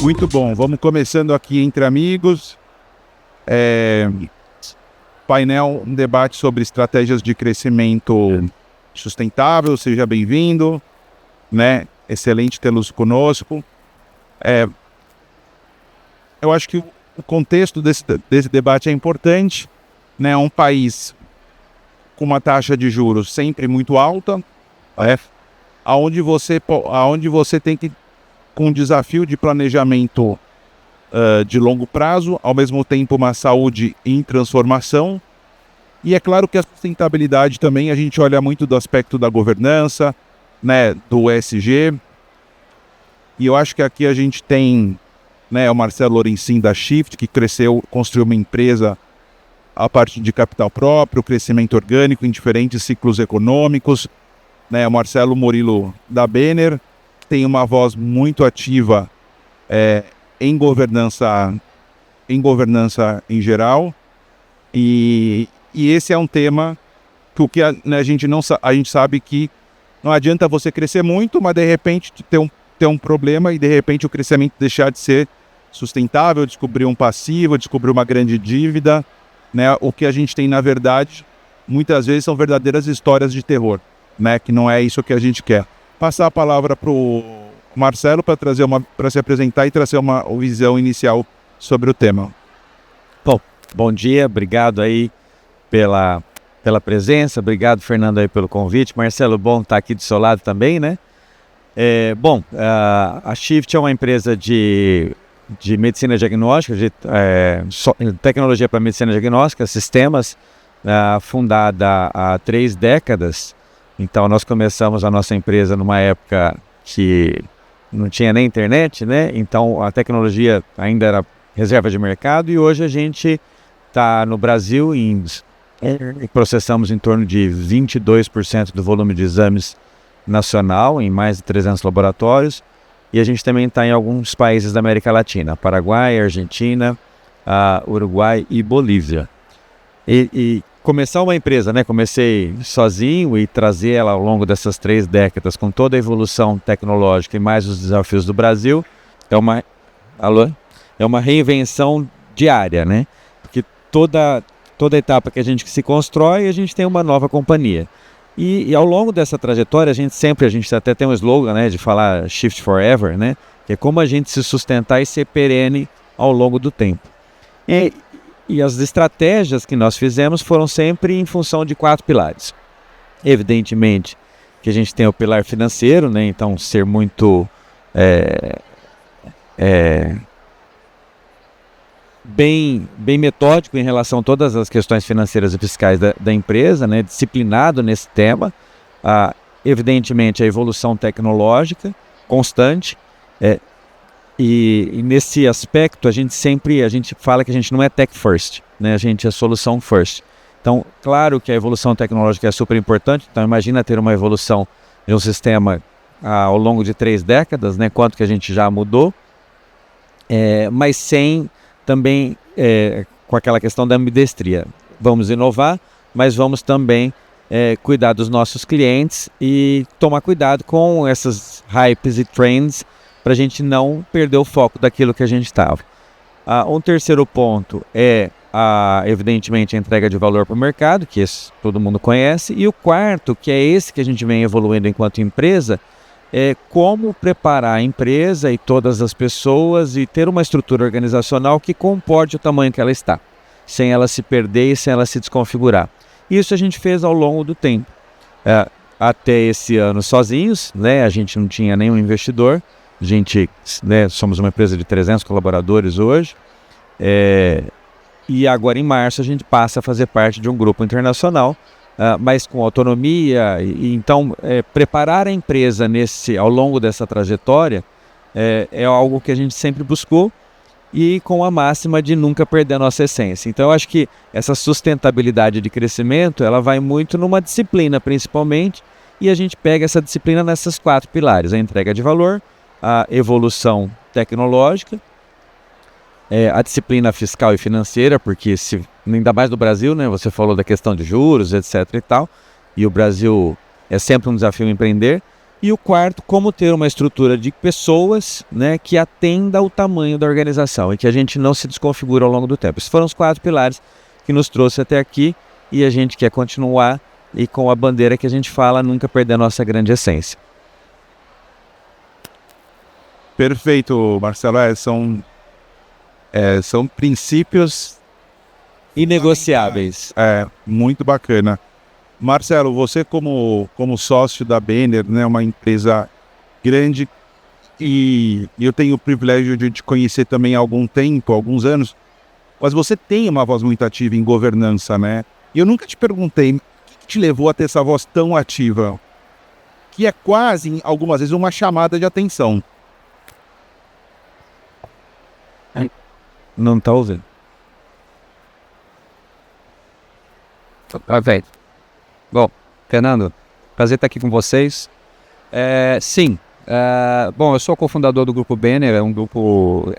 Muito bom, vamos começando aqui entre amigos. Painel, um debate sobre estratégias de crescimento sustentável, seja bem-vindo, né? Excelente tê-los conosco. Eu acho que o contexto desse debate é importante, né? Um país com uma taxa de juros sempre muito alta, aonde você tem que, com um desafio de planejamento de longo prazo, ao mesmo tempo uma saúde em transformação. E é claro que a sustentabilidade também, a gente olha muito do aspecto da governança, né, do ESG. E eu acho que aqui a gente tem, né, o Marcelo Lorencin da Shift, que construiu uma empresa a partir de capital próprio, crescimento orgânico em diferentes ciclos econômicos, né, o Marcelo Murilo da Benner, tem uma voz muito ativa em governança em geral, e esse é um tema que a gente sabe que não adianta você crescer muito, mas de repente ter um problema e de repente o crescimento deixar de ser sustentável, descobrir um passivo, descobrir uma grande dívida, né? O que a gente tem, na verdade, muitas vezes são verdadeiras histórias de terror, né? Que não é isso que a gente quer. Passar a palavra para o Marcelo para se apresentar e trazer uma visão inicial sobre o tema. Bom dia, obrigado aí pela presença, obrigado, Fernando, aí pelo convite. Marcelo, bom estar aqui do seu lado também, né? A Shift é uma empresa de medicina diagnóstica, de tecnologia para medicina diagnóstica, sistemas, fundada há 3 décadas. Então, nós começamos a nossa empresa numa época que não tinha nem internet, né? Então, a tecnologia ainda era reserva de mercado e hoje a gente está no Brasil e processamos em torno de 22% do volume de exames nacional em mais de 300 laboratórios. E a gente também está em alguns países da América Latina, Paraguai, Argentina, Uruguai e Bolívia. E começar uma empresa, né? Comecei sozinho e trazer ela ao longo dessas 3 décadas com toda a evolução tecnológica e mais os desafios do Brasil é uma reinvenção diária, né? Porque toda etapa que a gente se constrói, a gente tem uma nova companhia. E ao longo dessa trajetória, a gente até tem um slogan, né, de falar Shift Forever, né? Que é como a gente se sustentar e ser perene ao longo do tempo. E as estratégias que nós fizemos foram sempre em função de 4 pilares. Evidentemente que a gente tem o pilar financeiro, né? Então ser muito bem metódico em relação a todas as questões financeiras e fiscais da empresa, né? Disciplinado nesse tema. Evidentemente a evolução tecnológica constante. E nesse aspecto a gente fala que a gente não é tech first, né? A gente é solução first. Então, claro que a evolução tecnológica é super importante. Então, imagina ter uma evolução de um sistema ao longo de 3 décadas, né? Quanto que a gente já mudou, mas sem também com aquela questão da ambidestria. Vamos inovar, mas vamos também cuidar dos nossos clientes e tomar cuidado com essas hypes e trends para a gente não perder o foco daquilo que a gente estava. Um terceiro ponto é, evidentemente, a entrega de valor para o mercado, que esse todo mundo conhece. E o quarto, que é esse que a gente vem evoluindo enquanto empresa, é como preparar a empresa e todas as pessoas e ter uma estrutura organizacional que comporte o tamanho que ela está, sem ela se perder e sem ela se desconfigurar. Isso a gente fez ao longo do tempo. Até esse ano sozinhos, né? A gente não tinha nenhum investidor. A gente, né, somos uma empresa de 300 colaboradores hoje, e agora em março a gente passa a fazer parte de um grupo internacional, mas com autonomia. Então, preparar a empresa ao longo dessa trajetória é algo que a gente sempre buscou e com a máxima de nunca perder a nossa essência. Então, eu acho que essa sustentabilidade de crescimento, ela vai muito numa disciplina principalmente, e a gente pega essa disciplina nessas 4 pilares: a entrega de valor, a evolução tecnológica, a disciplina fiscal e financeira, porque ainda mais no Brasil, né? Você falou da questão de juros, etc. e tal, e o Brasil é sempre um desafio empreender, E o quarto, como ter uma estrutura de pessoas, né, que atenda ao tamanho da organização e que a gente não se desconfigura ao longo do tempo. Esses foram os 4 pilares que nos trouxe até aqui e a gente quer continuar e com a bandeira que a gente fala, nunca perder a nossa grande essência. Perfeito, Marcelo. São princípios Inegociáveis. muito bacana. Marcelo, você como sócio da Benner, né, uma empresa grande, e eu tenho o privilégio de te conhecer também há algum tempo, alguns anos, mas você tem uma voz muito ativa em governança, né? E eu nunca te perguntei o que te levou a ter essa voz tão ativa, que é quase, algumas vezes, uma chamada de atenção. Não está ouvindo? Perfeito. Bom, Fernando, prazer estar aqui com vocês. Sim, bom, eu sou cofundador do Grupo Benner, é um grupo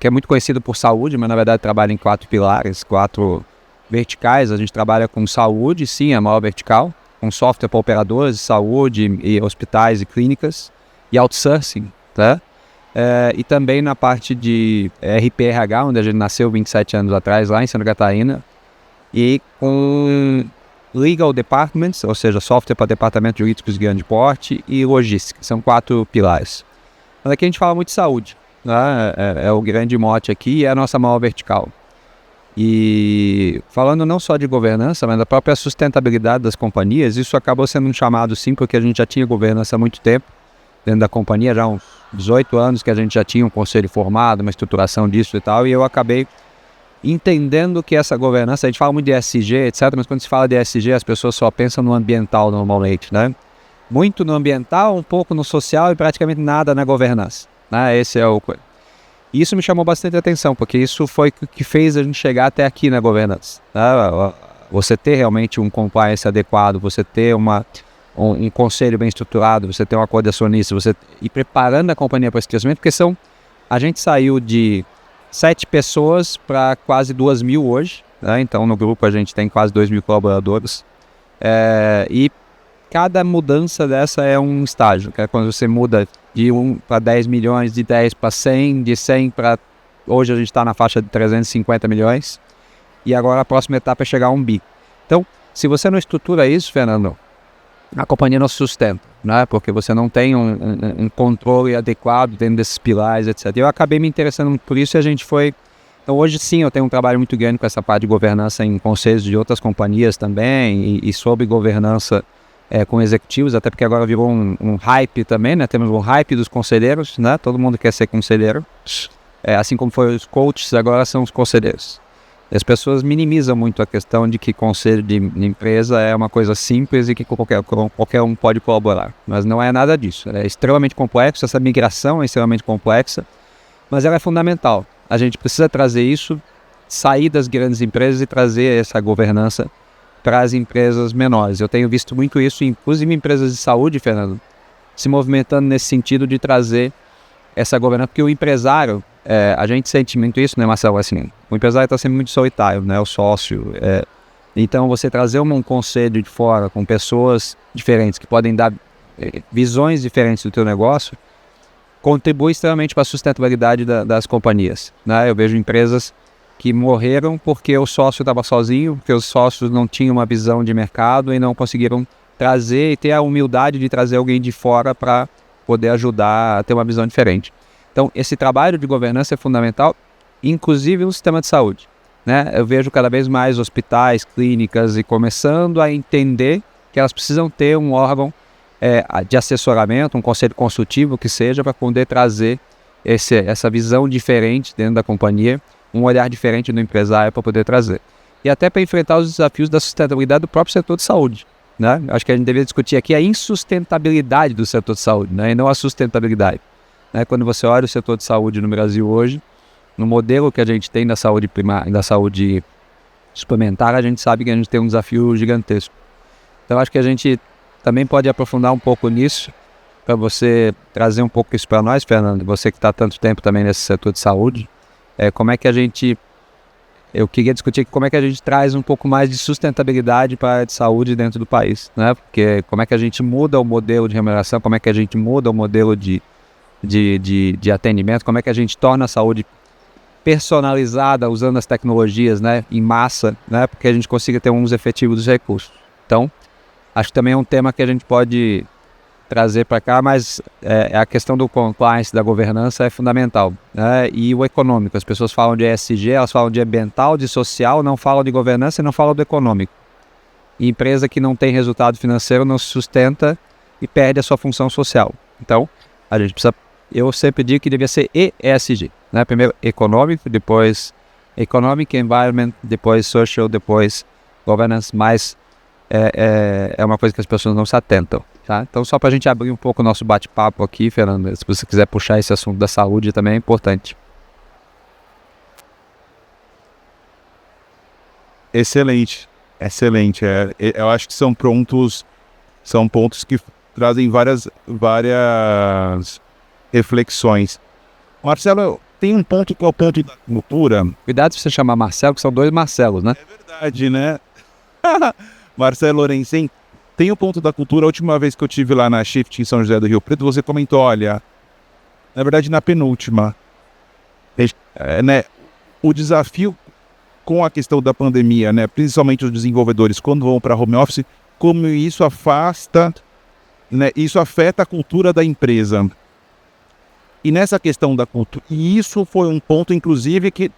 que é muito conhecido por saúde, mas na verdade trabalha em 4 pilares, 4 verticais. A gente trabalha com saúde, sim, é a maior vertical, com software para operadores de saúde e hospitais e clínicas, e outsourcing, tá? E também na parte de RPRH, onde a gente nasceu 27 anos atrás, lá em Santa Catarina, e com Legal Departments, ou seja, software para departamentos jurídicos de grande porte, e logística, são 4 pilares. Mas aqui a gente fala muito de saúde, né? É o grande mote aqui e é a nossa maior vertical. E falando não só de governança, mas da própria sustentabilidade das companhias, isso acabou sendo um chamado sim, porque a gente já tinha governança há muito tempo dentro da companhia, já há uns 18 anos que a gente já tinha um conselho formado, uma estruturação disso e tal, e eu acabei entendendo que essa governança, a gente fala muito de ESG, etc., mas quando se fala de ESG, as pessoas só pensam no ambiental normalmente, né? Muito no ambiental, um pouco no social e praticamente nada na governança, né? Esse é o... E isso me chamou bastante atenção, porque isso foi o que fez a gente chegar até aqui na governança, né? Você ter realmente um compliance adequado, você ter um conselho bem estruturado, você ter um acordo acionista, você ir preparando a companhia para esse crescimento, porque a gente saiu de 7 pessoas para quase 2.000 hoje, né? Então no grupo a gente tem quase 2.000 colaboradores, e cada mudança dessa é um estágio, que é quando você muda de 1 para 10 milhões, de 10 para 100, de 100 para... Hoje a gente está na faixa de 350 milhões, e agora a próxima etapa é chegar a 1 bi. Então, se você não estrutura isso, Fernando, a companhia não se sustenta, né? Porque você não tem um controle adequado dentro desses pilares, etc. Eu acabei me interessando por isso e a gente foi... Então hoje sim eu tenho um trabalho muito grande com essa parte de governança em conselhos de outras companhias também e sobre governança com executivos, até porque agora virou um hype também, né? Temos um hype dos conselheiros, né? Todo mundo quer ser conselheiro, assim como foi os coaches, agora são os conselheiros. As pessoas minimizam muito a questão de que conselho de empresa é uma coisa simples e que qualquer um pode colaborar. Mas não é nada disso. É extremamente complexo, essa migração é extremamente complexa, mas ela é fundamental. A gente precisa trazer isso, sair das grandes empresas e trazer essa governança para as empresas menores. Eu tenho visto muito isso, inclusive empresas de saúde, Fernando, se movimentando nesse sentido de trazer essa governança, porque o empresário... a gente sente muito isso, né, Marcelo? Assim, o empresário está sempre muito solitário, né, o sócio. Então, você trazer um conselho de fora com pessoas diferentes que podem dar visões diferentes do teu negócio contribui extremamente para a sustentabilidade das companhias, né? Eu vejo empresas que morreram porque o sócio estava sozinho, porque os sócios não tinham uma visão de mercado e não conseguiram trazer e ter a humildade de trazer alguém de fora para poder ajudar a ter uma visão diferente. Então, esse trabalho de governança é fundamental, inclusive no sistema de saúde, né? Eu vejo cada vez mais hospitais, clínicas e começando a entender que elas precisam ter um órgão de assessoramento, um conselho consultivo que seja, para poder trazer essa visão diferente dentro da companhia, um olhar diferente do empresário para poder trazer. E até para enfrentar os desafios da sustentabilidade do próprio setor de saúde, né? Acho que a gente deveria discutir aqui a insustentabilidade do setor de saúde, né? E não a sustentabilidade. Quando você olha o setor de saúde no Brasil hoje, no modelo que a gente tem da saúde primária, da saúde suplementar, a gente sabe que a gente tem um desafio gigantesco. Então acho que a gente também pode aprofundar um pouco nisso, para você trazer um pouco isso para nós, Fernando, você que está há tanto tempo também nesse setor de saúde, como é que a gente eu queria discutir como é que a gente traz um pouco mais de sustentabilidade para a área de saúde dentro do país, né? Porque como é que a gente muda o modelo de remuneração, como é que a gente muda o modelo de atendimento, como é que a gente torna a saúde personalizada usando as tecnologias, né, em massa, né, porque a gente consiga ter um uso efetivo dos recursos. Então, acho que também é um tema que a gente pode trazer para cá, mas a questão do compliance, da governança é fundamental, né? E o econômico, as pessoas falam de ESG, elas falam de ambiental, de social, não falam de governança e não falam do econômico. E empresa que não tem resultado financeiro não se sustenta e perde a sua função social. Então, a gente precisa, eu sempre digo que devia ser ESG, né? Primeiro econômico, depois economic, environment, depois social, depois governance, mas é uma coisa que as pessoas não se atentam. Tá? Então, só para a gente abrir um pouco o nosso bate-papo aqui, Fernando, se você quiser puxar esse assunto da saúde também é importante. Excelente, excelente. Eu acho que são pontos que trazem várias reflexões. Marcelo, tem um ponto que é o ponto da cultura. Cuidado se você chamar Marcelo, que são dois Marcelos, né? É verdade, né? Marcelo Lorenzen. Tem o ponto da cultura. A última vez que eu estive lá na Shift em São José do Rio Preto, você comentou, olha, na verdade na penúltima, né, o desafio com a questão da pandemia, né, principalmente os desenvolvedores quando vão para home office, como isso afasta, né, isso afeta a cultura da empresa. E nessa questão da cultura, e isso foi um ponto, inclusive, que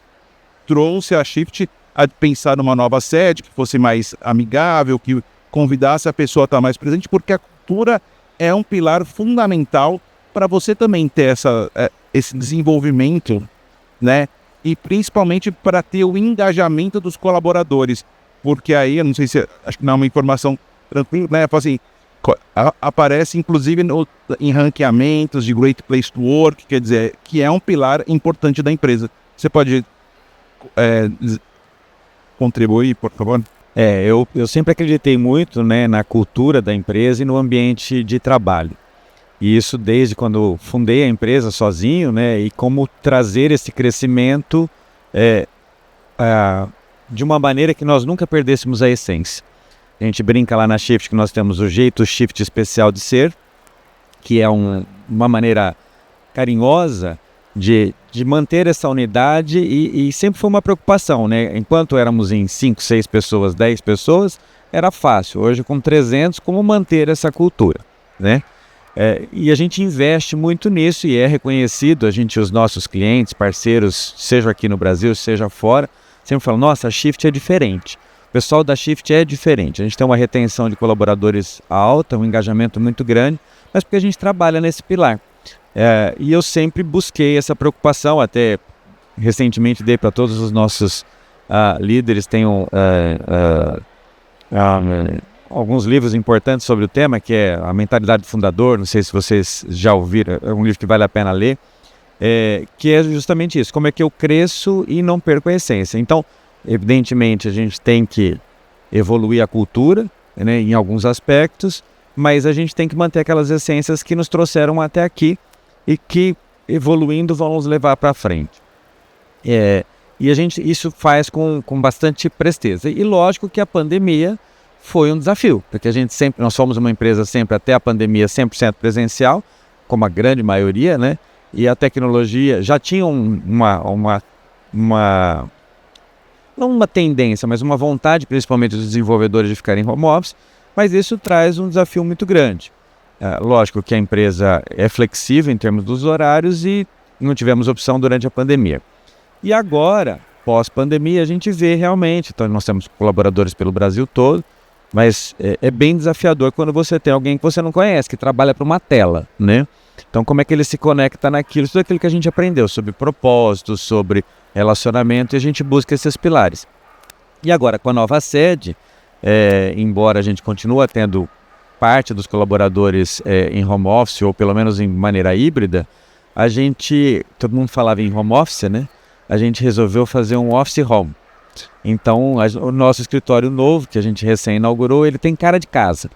trouxe a Shift a pensar numa nova sede, que fosse mais amigável, que convidasse a pessoa a estar mais presente, porque a cultura é um pilar fundamental para você também ter esse desenvolvimento, né? E principalmente para ter o engajamento dos colaboradores. Porque aí, eu não sei se, acho que não é uma informação tranquila, né? Assim, aparece inclusive em ranqueamentos de Great Place to Work, quer dizer, que é um pilar importante da empresa. Você pode contribuir, por favor? Eu sempre acreditei muito, né, na cultura da empresa e no ambiente de trabalho. E isso desde quando fundei a empresa sozinho, né, e como trazer esse crescimento de uma maneira que nós nunca perdêssemos a essência. A gente brinca lá na Shift que nós temos o jeito Shift especial de ser, que é uma maneira carinhosa de manter essa unidade e sempre foi uma preocupação, né? Enquanto éramos em 5, 6 pessoas, 10 pessoas, era fácil. Hoje, com 300, como manter essa cultura, né? E a gente investe muito nisso e é reconhecido. Os nossos clientes, parceiros, seja aqui no Brasil, seja fora, sempre falam, nossa, a Shift é diferente. O pessoal da Shift é diferente. A gente tem uma retenção de colaboradores alta, um engajamento muito grande, mas porque a gente trabalha nesse pilar. E eu sempre busquei essa preocupação, até recentemente dei para todos os nossos líderes, tenho alguns livros importantes sobre o tema, que é A Mentalidade do Fundador, não sei se vocês já ouviram, é um livro que vale a pena ler, que é justamente isso, como é que eu cresço e não perco a essência. Então, evidentemente, a gente tem que evoluir a cultura, né, em alguns aspectos, mas a gente tem que manter aquelas essências que nos trouxeram até aqui e que, evoluindo, vão nos levar para frente. E a gente isso faz com bastante presteza. E lógico que a pandemia foi um desafio, porque nós somos uma empresa sempre, até a pandemia, 100% presencial, como a grande maioria, né? E a tecnologia já tinha não uma tendência, mas uma vontade, principalmente dos desenvolvedores, de ficarem em home office, mas isso traz um desafio muito grande. Lógico que a empresa é flexível em termos dos horários e não tivemos opção durante a pandemia. E agora, pós-pandemia, a gente vê realmente, então nós temos colaboradores pelo Brasil todo, mas é bem desafiador quando você tem alguém que você não conhece, que trabalha para uma tela, né? Então, como é que ele se conecta naquilo? Tudo aquilo que a gente aprendeu sobre propósito, sobre relacionamento, e a gente busca esses pilares. E agora, com a nova sede, embora a gente continue tendo parte dos colaboradores em home office, ou pelo menos em maneira híbrida, todo mundo falava em home office, né? A gente resolveu fazer um office home. Então, o nosso escritório novo, que a gente recém-inaugurou, ele tem cara de casa.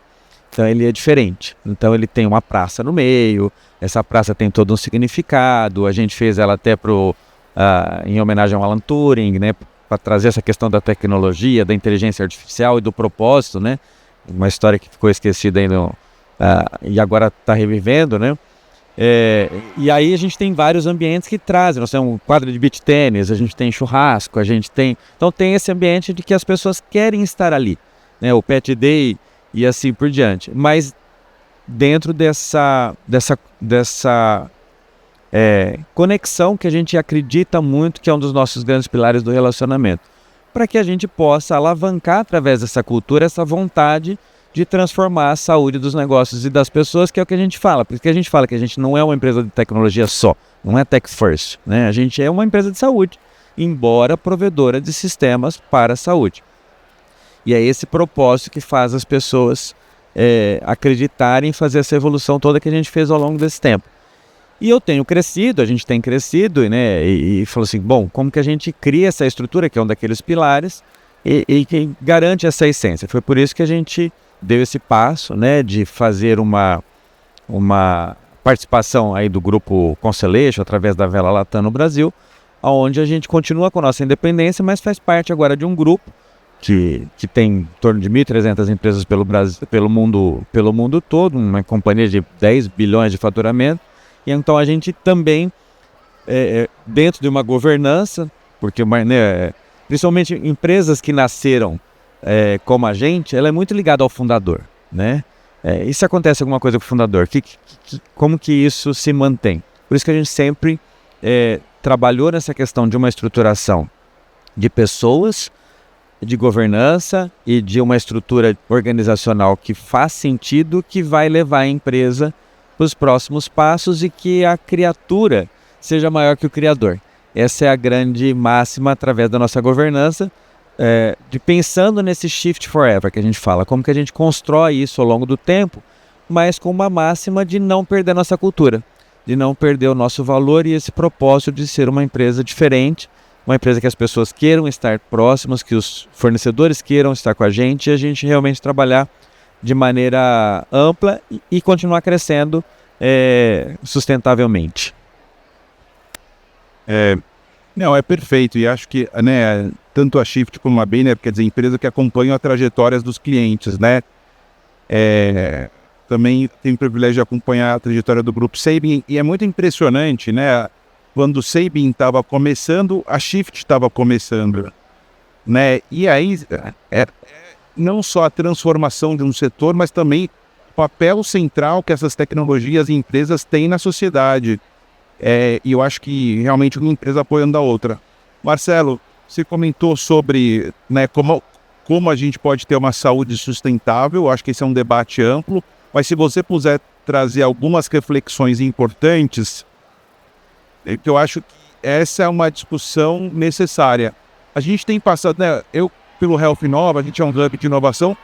Então, ele é diferente. Então, ele tem uma praça no meio, essa praça tem todo um significado, a gente fez ela até em homenagem ao Alan Turing, né? para trazer essa questão da tecnologia, da inteligência artificial e do propósito, né? Uma história que ficou esquecida aí e agora está revivendo, né? E aí a gente tem vários ambientes que trazem. Nós temos um quadro de beach tênis, a gente tem churrasco, então tem esse ambiente de que as pessoas querem estar ali, né? O pet day e assim por diante. Mas dentro dessa conexão que a gente acredita muito que é um dos nossos grandes pilares do relacionamento, para que a gente possa alavancar através dessa cultura essa vontade de transformar a saúde dos negócios e das pessoas, que é o que a gente fala. Porque a gente fala que a gente não é uma empresa de tecnologia só, não é tech first, né? A gente é uma empresa de saúde, embora provedora de sistemas para a saúde. E é esse propósito que faz as pessoas acreditarem em fazer essa evolução toda que a gente fez ao longo desse tempo. E eu tenho crescido, a gente tem crescido, né? E falou assim, bom, como que a gente cria essa estrutura, que é um daqueles pilares, e que garante essa essência. Foi por isso que a gente deu esse passo, né, de fazer uma participação aí do grupo Constellation, através da Vela Latam no Brasil, onde a gente continua com a nossa independência, mas faz parte agora de um grupo que tem em torno de 1.300 empresas pelo Brasil, pelo mundo todo, uma companhia de 10 bilhões de faturamento. E então a gente também, dentro de uma governança, porque principalmente empresas que nasceram como a gente, ela é muito ligada ao fundador, né? E se acontece alguma coisa com o fundador, como que isso se mantém? Por isso que a gente sempre trabalhou nessa questão de uma estruturação de pessoas, de governança e de uma estrutura organizacional que faz sentido, que vai levar a empresa para os próximos passos e que a criatura seja maior que o criador. Essa é a grande máxima através da nossa governança, de pensando nesse shift forever que a gente fala, como que a gente constrói isso ao longo do tempo, mas com uma máxima de não perder nossa cultura, de não perder o nosso valor e esse propósito de ser uma empresa diferente, uma empresa que as pessoas queiram estar próximas, que os fornecedores queiram estar com a gente e a gente realmente trabalhar de maneira ampla e continuar crescendo sustentavelmente. Não, é perfeito. E acho que, né, tanto a Shift como a Benner, quer dizer, empresa que acompanha as trajetórias dos clientes, né? Também tenho o privilégio de acompanhar a trajetória do Grupo Sabin e é muito impressionante, né? Quando o Sabin estava começando, a Shift estava começando, né? E aí, não só a transformação de um setor, mas também o papel central que essas tecnologias e empresas têm na sociedade. E eu acho que realmente uma empresa apoiando a outra. Marcelo, você comentou sobre, né, como a gente pode ter uma saúde sustentável. Eu acho que esse é um debate amplo, mas se você puder trazer algumas reflexões importantes, eu acho que essa é uma discussão necessária. A gente tem passado, né, pelo Health Inova, a gente é um hub de inovação,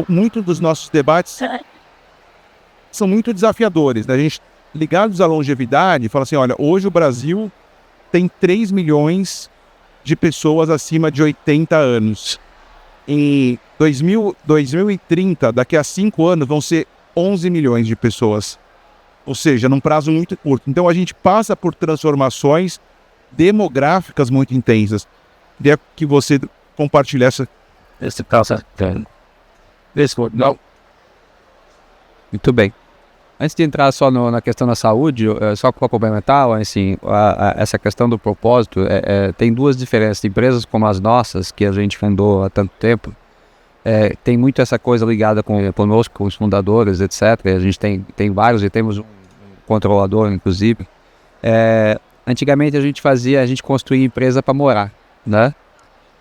muitos dos nossos debates são muito desafiadores, né? A gente, ligados à longevidade, fala assim, olha, hoje o Brasil tem 3 milhões de pessoas acima de 80 anos. Em 2030, daqui a 5 anos, vão ser 11 milhões de pessoas. Ou seja, num prazo muito curto. Então a gente passa por transformações demográficas muito intensas. Queria que você compartilhasse esse processo. Muito bem. Antes de entrar só na questão da saúde, só para complementar, assim, essa questão do propósito, tem duas diferenças. Empresas como as nossas, que a gente fundou há tanto tempo, tem muito essa coisa ligada conosco, com os fundadores, etc. A gente tem vários e temos um controlador, inclusive. Antigamente a gente construía empresa para morar, né?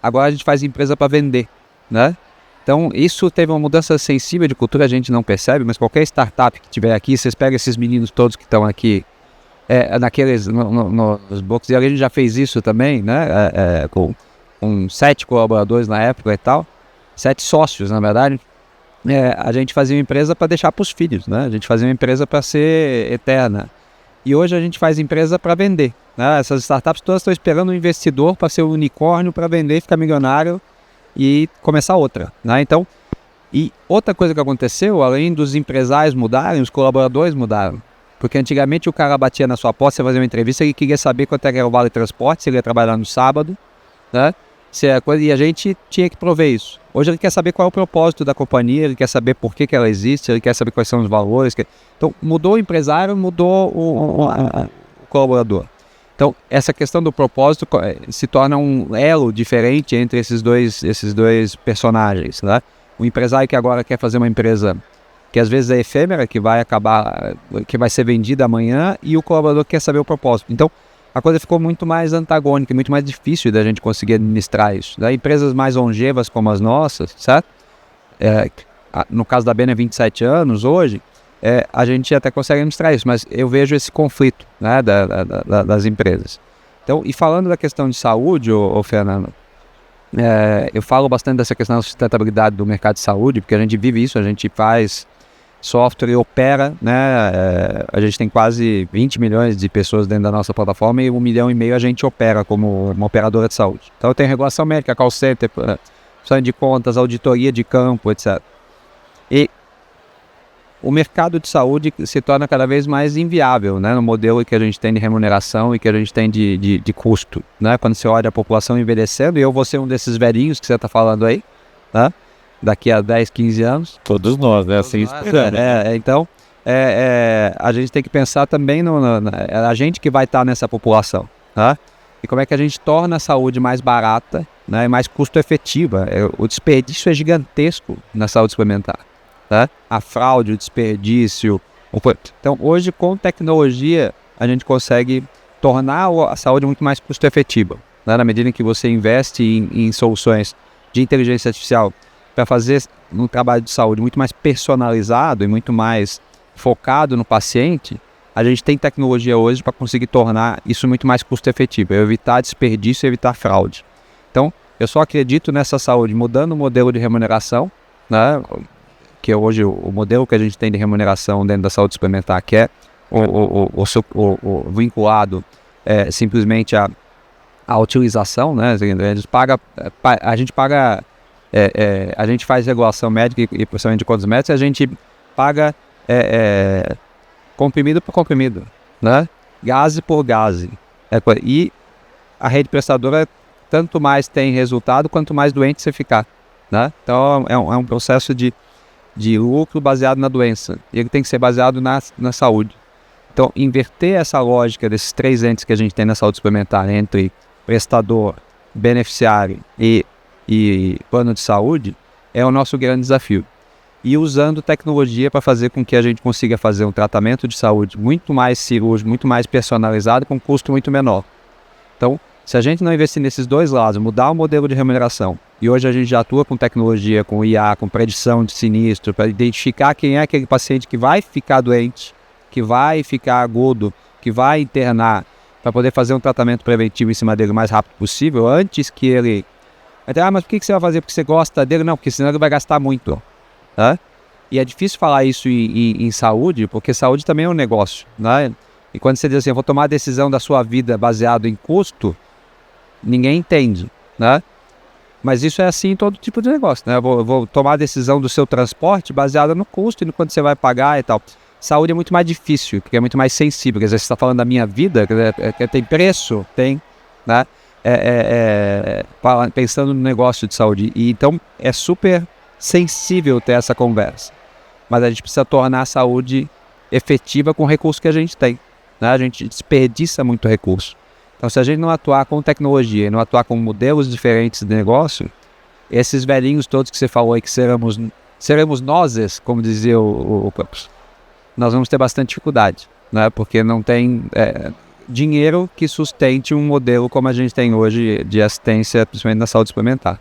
Agora a gente faz empresa para vender, né? Então, isso teve uma mudança sensível de cultura, a gente não percebe, mas qualquer startup que tiver aqui, vocês pegam esses meninos todos que estão aqui, nos boxes, e a gente já fez isso também, né? Com 7 colaboradores na época e tal, 7 sócios, na verdade. A gente fazia uma empresa para deixar para os filhos, né? A gente fazia uma empresa para ser eterna. E hoje a gente faz empresa para vender, né? Essas startups todas estão esperando um investidor para ser um unicórnio, para vender, ficar milionário e começar outra, né? Então, e outra coisa que aconteceu, além dos empresários mudarem, os colaboradores mudaram. Porque antigamente o cara batia na sua porta, você fazia uma entrevista, ele queria saber quanto era o vale de transporte, se ele ia trabalhar no sábado, né? E a gente tinha que prover isso. Hoje ele quer saber qual é o propósito da companhia, ele quer saber por que ela existe, ele quer saber quais são os valores. Então, mudou o empresário, mudou o colaborador. Então, essa questão do propósito se torna um elo diferente entre esses dois personagens, né? O empresário que agora quer fazer uma empresa que às vezes é efêmera, que vai ser vendida amanhã, e o colaborador quer saber o propósito. Então, a coisa ficou muito mais antagônica, muito mais difícil da gente conseguir administrar isso. Né? Empresas mais longevas como as nossas, certo? No caso da Benner, 27 anos hoje, a gente até consegue administrar isso, mas eu vejo esse conflito, né, das empresas. Então, e falando da questão de saúde, ô Fernando, eu falo bastante dessa questão da sustentabilidade do mercado de saúde, porque a gente vive isso, a gente faz software e opera, né? A gente tem quase 20 milhões de pessoas dentro da nossa plataforma e 1,5 milhão a gente opera como uma operadora de saúde. Então, eu tenho regulação médica, call center, prestação de contas, auditoria de campo, etc. E o mercado de saúde se torna cada vez mais inviável, né, no modelo que a gente tem de remuneração e que a gente tem de custo. Né? Quando você olha a população envelhecendo, e eu vou ser um desses velhinhos que você está falando aí, né? Daqui a 10, 15 anos. Todos nós, né? Assim esperamos. Então, a gente tem que pensar também a gente que vai estar nessa população. Tá? E como é que a gente torna a saúde mais barata, né, e mais custo efetiva. O desperdício é gigantesco na saúde suplementar. Tá? A fraude, o desperdício. Então, hoje, com tecnologia, a gente consegue tornar a saúde muito mais custo efetiva. Né? Na medida em que você investe em soluções de inteligência artificial para fazer um trabalho de saúde muito mais personalizado e muito mais focado no paciente, a gente tem tecnologia hoje para conseguir tornar isso muito mais custo efetivo, evitar desperdício e evitar fraude. Então, eu só acredito nessa saúde mudando o modelo de remuneração, né? Que é hoje o modelo que a gente tem de remuneração dentro da saúde suplementar, que é o vinculado simplesmente à utilização, né? A gente faz regulação médica e processamento de cosméticos, e a gente paga comprimido por comprimido, né? Gase por gase. E a rede prestadora tanto mais tem resultado, quanto mais doente você ficar. Né? Então é um processo de lucro baseado na doença. E ele tem que ser baseado na saúde. Então, inverter essa lógica desses 3 entes que a gente tem na saúde suplementar, entre prestador, beneficiário e plano de saúde, é o nosso grande desafio. E usando tecnologia para fazer com que a gente consiga fazer um tratamento de saúde muito mais cirúrgico, muito mais personalizado, com custo muito menor. Então, se a gente não investir nesses dois lados, mudar o modelo de remuneração, e hoje a gente já atua com tecnologia, com IA, com predição de sinistro, para identificar quem é aquele paciente que vai ficar doente, que vai ficar agudo, que vai internar, para poder fazer um tratamento preventivo em cima dele o mais rápido possível, antes que ele... mas por que você vai fazer? Porque você gosta dele? Não, porque senão ele vai gastar muito. Tá? E é difícil falar isso em saúde, porque saúde também é um negócio. Né? E quando você diz assim, eu vou tomar a decisão da sua vida baseado em custo, ninguém entende, né? Mas isso é assim em todo tipo de negócio, né? Eu vou tomar a decisão do seu transporte baseada no custo e no quanto você vai pagar e tal. Saúde é muito mais difícil, porque é muito mais sensível. Quer dizer, você está falando da minha vida, tem preço? Tem, né? Pensando no negócio de saúde. E então é super sensível ter essa conversa. Mas a gente precisa tornar a saúde efetiva com o recurso que a gente tem. Né? A gente desperdiça muito recurso. Então, se a gente não atuar com tecnologia e não atuar com modelos diferentes de negócio, esses velhinhos todos que você falou aí, que seremos nozes, como dizia o Campos, nós vamos ter bastante dificuldade, né? Porque não tem dinheiro que sustente um modelo como a gente tem hoje de assistência, principalmente na saúde suplementar.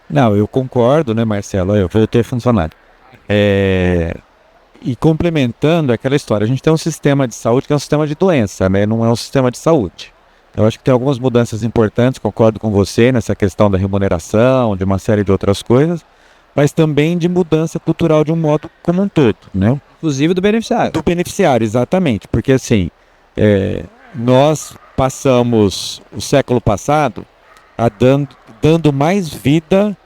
Não, eu concordo, né, Marcelo? Eu vou ter funcionário. E complementando aquela história, a gente tem um sistema de saúde que é um sistema de doença, né? Não é um sistema de saúde. Eu acho que tem algumas mudanças importantes, concordo com você nessa questão da remuneração, de uma série de outras coisas, mas também de mudança cultural de um modo como um todo, né? Inclusive do beneficiário. Do beneficiário, exatamente. Porque assim, nós passamos o século passado dando mais vida,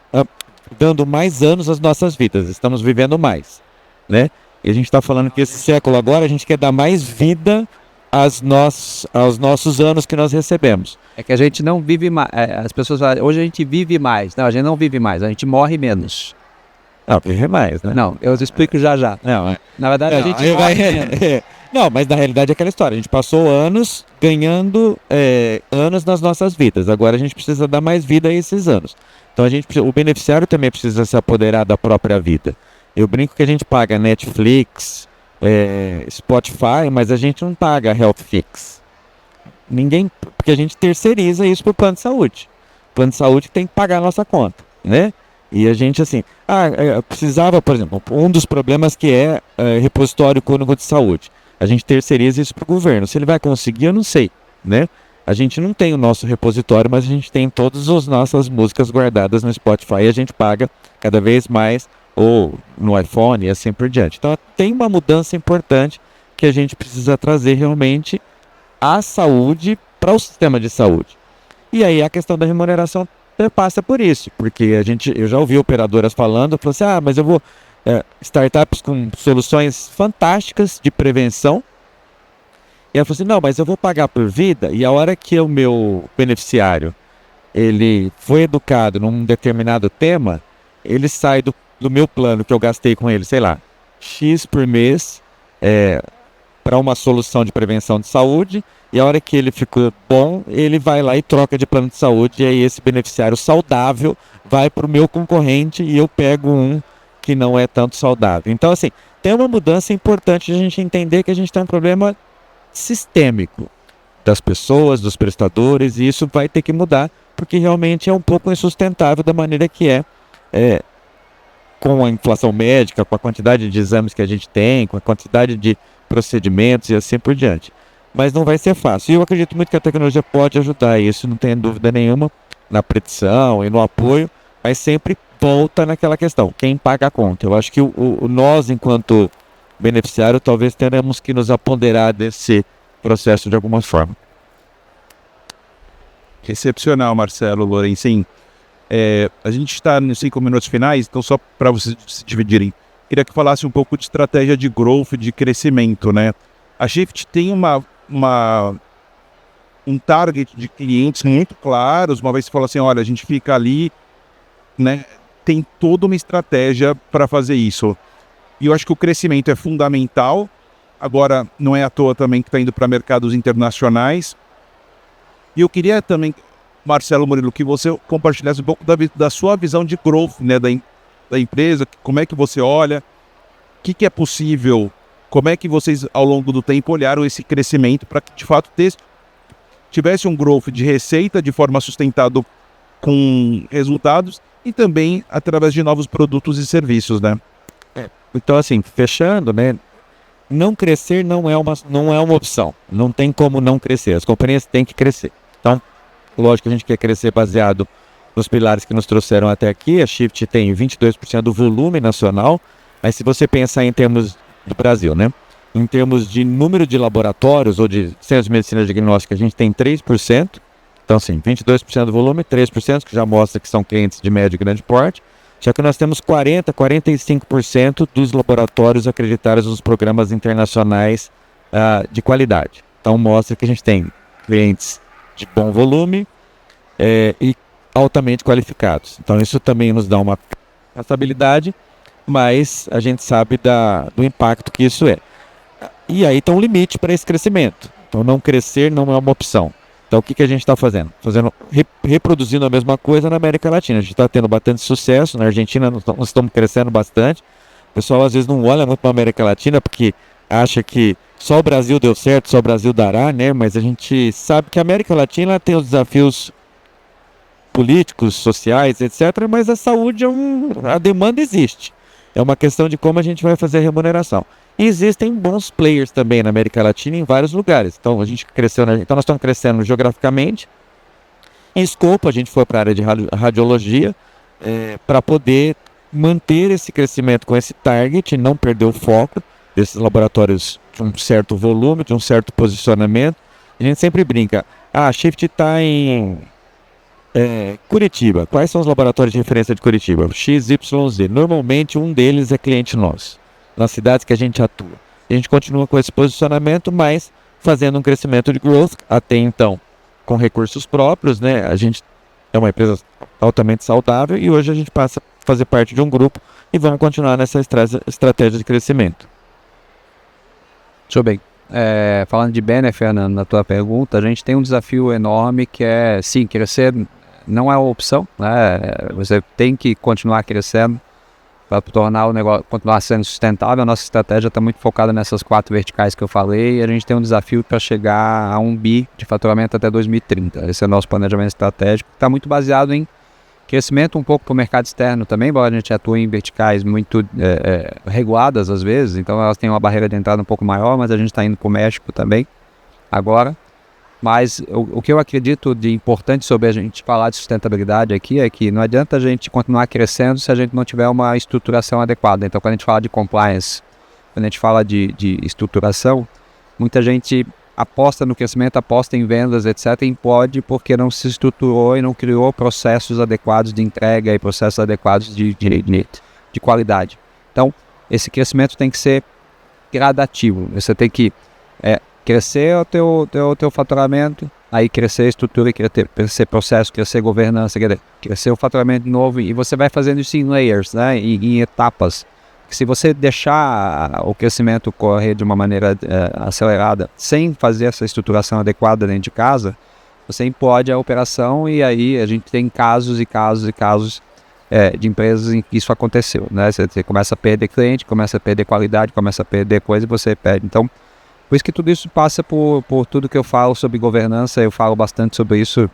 dando mais anos às nossas vidas. Estamos vivendo mais, né? E a gente está falando que esse século agora a gente quer dar mais vida aos nossos anos que nós recebemos. É que a gente não vive mais. As pessoas falam, hoje a gente vive mais. Não, a gente não vive mais, a gente morre menos. Não, vive mais, né? Não, eu explico já. Não, Na verdade, a gente aí morre menos. Não, mas na realidade é aquela história. A gente passou anos ganhando anos nas nossas vidas. Agora a gente precisa dar mais vida a esses anos. Então o beneficiário também precisa se apoderar da própria vida. Eu brinco que a gente paga Netflix, Spotify, mas a gente não paga HealthFix. Ninguém, porque a gente terceiriza isso para o plano de saúde. O plano de saúde tem que pagar a nossa conta, né? E a gente assim, precisava, por exemplo, um dos problemas que é repositório único de saúde. A gente terceiriza isso para o governo. Se ele vai conseguir, eu não sei, né? A gente não tem o nosso repositório, mas a gente tem todas as nossas músicas guardadas no Spotify e a gente paga cada vez mais, ou no iPhone e assim por diante. Então tem uma mudança importante que a gente precisa trazer realmente a saúde para o sistema de saúde. E aí a questão da remuneração passa por isso, porque eu já ouvi operadoras falando, assim, mas eu vou startups com soluções fantásticas de prevenção. E ela falou assim, não, mas eu vou pagar por vida, e a hora que o meu beneficiário ele foi educado num determinado tema, ele sai do meu plano que eu gastei com ele, sei lá, X por mês para uma solução de prevenção de saúde, e a hora que ele ficou bom, ele vai lá e troca de plano de saúde, e aí esse beneficiário saudável vai para o meu concorrente e eu pego um que não é tanto saudável. Então, assim, tem uma mudança importante de a gente entender que a gente tem um problema sistêmico das pessoas, dos prestadores, e isso vai ter que mudar, porque realmente é um pouco insustentável da maneira que com a inflação médica, com a quantidade de exames que a gente tem, com a quantidade de procedimentos e assim por diante. Mas não vai ser fácil. E eu acredito muito que a tecnologia pode ajudar isso, não tem dúvida nenhuma, na predição e no apoio, mas sempre volta naquela questão, quem paga a conta. Eu acho que nós, enquanto beneficiário, talvez teremos que nos apoderar desse processo de alguma forma. Excepcional, Marcelo, Lourencin. A gente está nos 5 minutos finais, então só para vocês se dividirem, queria que falasse um pouco de estratégia de growth, de crescimento, né? A Shift tem um target de clientes muito claros, uma vez que você fala assim, olha, a gente fica ali, né? Tem toda uma estratégia para fazer isso. E eu acho que o crescimento é fundamental. Agora, não é à toa também que está indo para mercados internacionais. E eu queria também, Marcelo Murilo, que você compartilhasse um pouco da sua visão de growth, né, da empresa, como é que você olha, o que é possível, como é que vocês, ao longo do tempo, olharam esse crescimento para que, de fato, tivesse um growth de receita de forma sustentada com resultados e também através de novos produtos e serviços, né? Então, assim, fechando, né? Não crescer não é uma opção. Não tem como não crescer. As companhias têm que crescer. Então, lógico que a gente quer crescer baseado nos pilares que nos trouxeram até aqui. A Shift tem 22% do volume nacional, mas se você pensar em termos do Brasil, né? Em termos de número de laboratórios ou de centros de medicina diagnóstica, a gente tem 3%. Então, assim, 22% do volume, 3%, que já mostra que são clientes de médio e grande porte. Já que nós temos 45% dos laboratórios acreditados nos programas internacionais de qualidade. Então, mostra que a gente tem clientes de bom volume e altamente qualificados. Então, isso também nos dá uma estabilidade, mas a gente sabe do impacto que isso é. E aí tem um limite para esse crescimento. Então, não crescer não é uma opção. Então, o que a gente está fazendo? Reproduzindo a mesma coisa na América Latina. A gente está tendo bastante sucesso. Na Argentina, nós estamos crescendo bastante. O pessoal, às vezes, não olha muito para a América Latina porque acha que só o Brasil deu certo, só o Brasil dará, né? Mas a gente sabe que a América Latina tem os desafios políticos, sociais, etc. Mas a saúde, a demanda existe. É uma questão de como a gente vai fazer a remuneração. E existem bons players também na América Latina em vários lugares. Então, nós estamos crescendo geograficamente. Em escopo, a gente foi para a área de radiologia para poder manter esse crescimento com esse target, não perder o foco desses laboratórios de um certo volume, de um certo posicionamento. A gente sempre brinca, a Shift está em Curitiba. Quais são os laboratórios de referência de Curitiba? XYZ. Normalmente, um deles é cliente nosso, nas cidades que a gente atua. A gente continua com esse posicionamento, mas fazendo um crescimento de growth, até então com recursos próprios, né? A gente é uma empresa altamente saudável e hoje a gente passa a fazer parte de um grupo e vamos continuar nessa estratégia de crescimento. Muito bem. Falando de Banner, Fernando, na tua pergunta, a gente tem um desafio enorme que é, sim, crescer não é uma opção, né? Você tem que continuar crescendo para tornar o negócio, continuar sendo sustentável. A nossa estratégia está muito focada nessas 4 verticais que eu falei e a gente tem um desafio para chegar a 1 bi de faturamento até 2030. Esse é o nosso planejamento estratégico, que está muito baseado em crescimento um pouco para o mercado externo também, embora a gente atue em verticais muito reguladas às vezes, então elas têm uma barreira de entrada um pouco maior, mas a gente está indo para o México também agora. Mas o que eu acredito de importante sobre a gente falar de sustentabilidade aqui é que não adianta a gente continuar crescendo se a gente não tiver uma estruturação adequada. Então, quando a gente fala de compliance, quando a gente fala de estruturação, muita gente aposta no crescimento, aposta em vendas, etc. e pode porque não se estruturou e não criou processos adequados de entrega e processos adequados de qualidade. Então, esse crescimento tem que ser gradativo. Você tem que crescer o teu faturamento, aí crescer a estrutura, crescer processo, crescer governança, crescer o faturamento novo, e você vai fazendo isso em layers, né, em etapas. Se você deixar o crescimento correr de uma maneira acelerada, sem fazer essa estruturação adequada dentro de casa, você implode a operação e aí a gente tem casos e casos e casos de empresas em que isso aconteceu, né? Você começa a perder cliente, começa a perder qualidade, começa a perder coisa e você perde. Então, por isso que tudo isso passa por tudo que eu falo sobre governança. Eu falo bastante sobre isso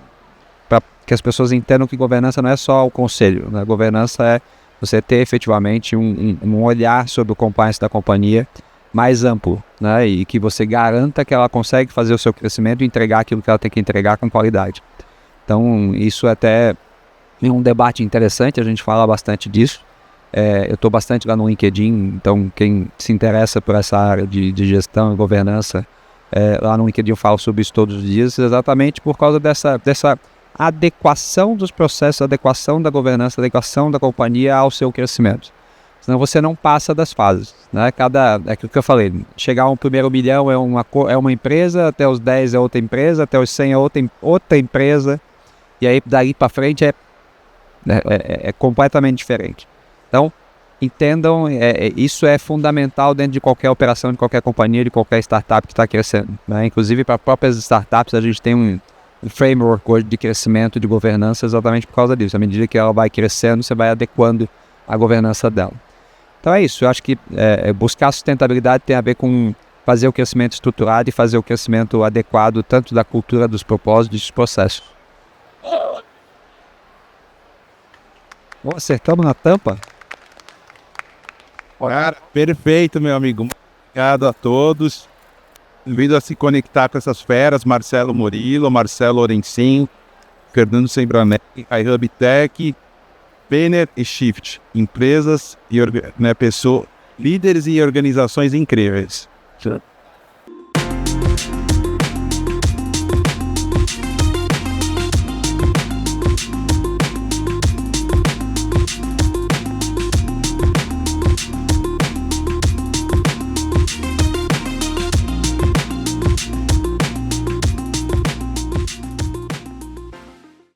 para que as pessoas entendam que governança não é só o conselho, né? Governança é você ter efetivamente um olhar sobre o compliance da companhia mais amplo, né? E que você garanta que ela consegue fazer o seu crescimento e entregar aquilo que ela tem que entregar com qualidade. Então, isso até é um debate interessante, a gente fala bastante disso. Eu estou bastante lá no LinkedIn, então quem se interessa por essa área de gestão e governança, lá no LinkedIn eu falo sobre isso todos os dias, exatamente por causa dessa adequação dos processos, adequação da governança, adequação da companhia ao seu crescimento. Senão você não passa das fases, né? É aquilo que eu falei, chegar ao primeiro milhão é uma empresa, até os 10 é outra empresa, até os 100 é outra empresa, e aí daí para frente é completamente diferente. Então, entendam, isso é fundamental dentro de qualquer operação, de qualquer companhia, de qualquer startup que está crescendo, né? Inclusive para próprias startups a gente tem um framework hoje de crescimento, de governança, exatamente por causa disso. À medida que ela vai crescendo, você vai adequando a governança dela. Então é isso, eu acho que buscar sustentabilidade tem a ver com fazer o crescimento estruturado e fazer o crescimento adequado tanto da cultura, dos propósitos e dos processos. Acertamos na tampa? Cara, perfeito, meu amigo. Obrigado a todos. Convido a se conectar com essas feras, Marcelo Murilo, Marcelo Orencin, Fernando Sembranek, iHub Tech, Banner e Shift. Empresas e líderes e organizações incríveis.